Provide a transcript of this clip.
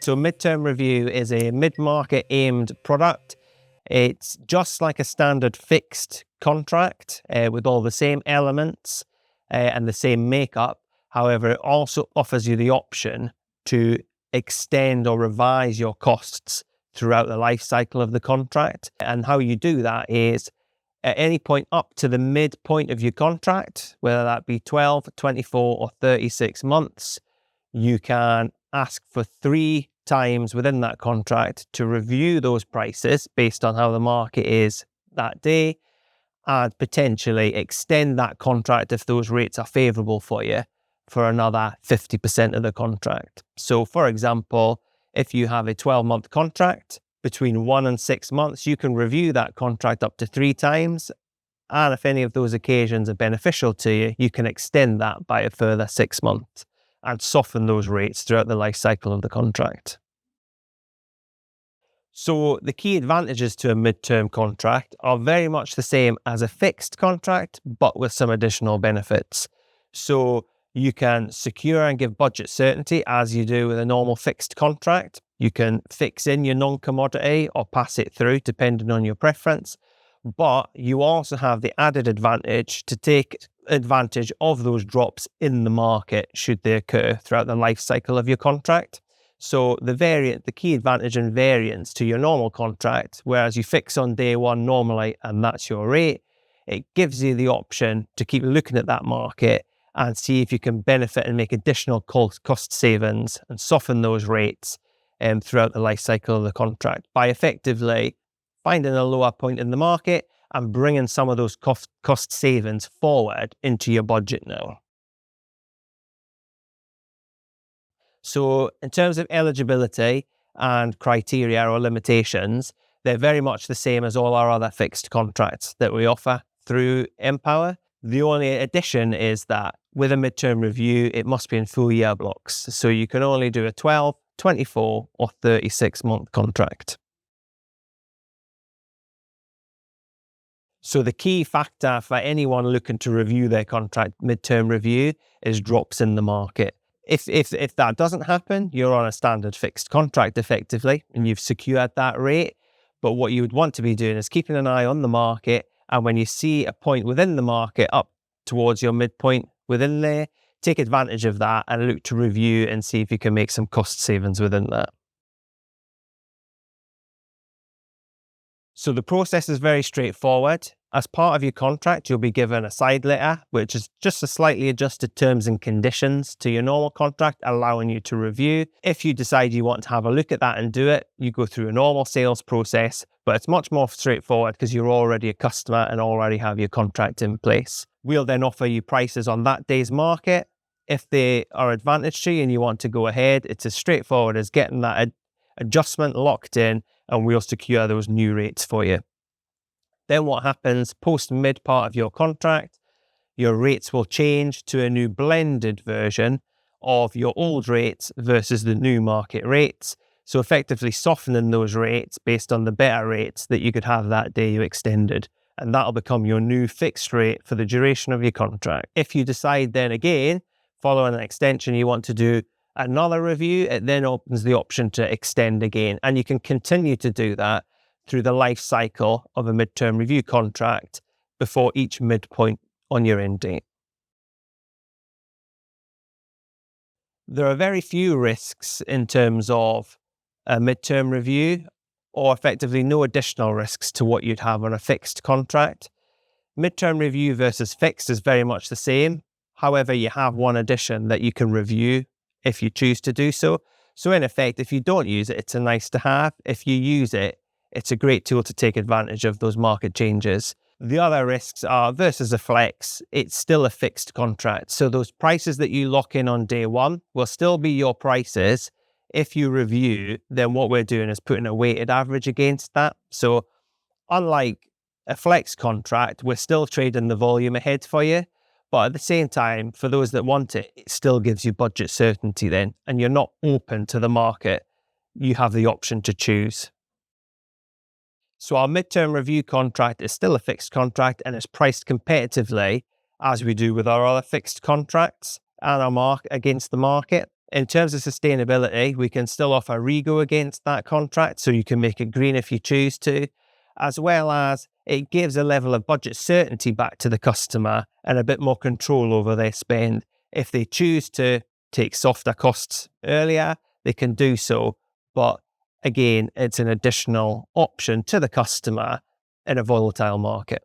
So midterm review is a mid-market aimed product. It's just like a standard fixed contract with all the same elements and the same makeup. However, it also offers you the option to extend or revise your costs throughout the life cycle of the contract. And how you do that is at any point up to the midpoint of your contract, whether that be 12, 24 or 36 months, you can ask for 3 times within that contract to review those prices based on how the market is that day, and potentially extend that contract if those rates are favourable for you for another 50% of the contract. So for example, if you have a 12-month contract, between 1 and 6 months, you can review that contract up to 3 times. And if any of those occasions are beneficial to you, you can extend that by a further 6 months and soften those rates throughout the life cycle of the contract. So the key advantages to a midterm contract are very much the same as a fixed contract, but with some additional benefits. So you can secure and give budget certainty as you do with a normal fixed contract. You can fix in your non-commodity or pass it through depending on your preference. But you also have the added advantage to take advantage of those drops in the market should they occur throughout the life cycle of your contract. So the key advantage and variance to your normal contract, whereas you fix on day one normally and that's your rate, it gives you the option to keep looking at that market and see if you can benefit and make additional cost savings and soften those rates throughout the life cycle of the contract by effectively finding a lower point in the market and bringing some of those cost savings forward into your budget now. So in terms of eligibility and criteria or limitations, they're very much the same as all our other fixed contracts that we offer through Npower. The only addition is that with a midterm review, it must be in full year blocks. So you can only do a 12, 24 or 36 month contract. So the key factor for anyone looking to review their contract midterm review is drops in the market. If that doesn't happen, you're on a standard fixed contract effectively and you've secured that rate. But what you would want to be doing is keeping an eye on the market, and when you see a point within the market up towards your midpoint within there, take advantage of that and look to review and see if you can make some cost savings within that. So the process is very straightforward. As part of your contract, you'll be given a side letter, which is just a slightly adjusted terms and conditions to your normal contract, allowing you to review. If you decide you want to have a look at that and do it, you go through a normal sales process, but it's much more straightforward because you're already a customer and already have your contract in place. We'll then offer you prices on that day's market. If they are advantage to you and you want to go ahead, it's as straightforward as getting that adjustment locked in, and we'll secure those new rates for you. Then what happens post mid part of your contract, your rates will change to a new blended version of your old rates versus the new market rates. So effectively softening those rates based on the better rates that you could have that day you extended. And that'll become your new fixed rate for the duration of your contract. If you decide then again, following an extension, you want to do another review, it then opens the option to extend again. And you can continue to do that through the life cycle of a midterm review contract before each midpoint on your end date. There are very few risks in terms of a midterm review, or effectively no additional risks to what you'd have on a fixed contract. Midterm review versus fixed is very much the same. However, you have one addition that you can review if you choose to do so. So in effect, if you don't use it, it's a nice to have. If you use it, it's a great tool to take advantage of those market changes. The other risks are versus a flex, it's still a fixed contract. So those prices that you lock in on day one will still be your prices. If you review, then what we're doing is putting a weighted average against that. So unlike a flex contract, we're still trading the volume ahead for you. But at the same time, for those that want it, it still gives you budget certainty then, and you're not open to the market. You have the option to choose. So our midterm review contract is still a fixed contract and it's priced competitively as we do with our other fixed contracts and our against the market. In terms of sustainability, we can still offer REGO against that contract, so you can make it green if you choose to, as well as it gives a level of budget certainty back to the customer and a bit more control over their spend. If they choose to take softer costs earlier, they can do so. But again, it's an additional option to the customer in a volatile market.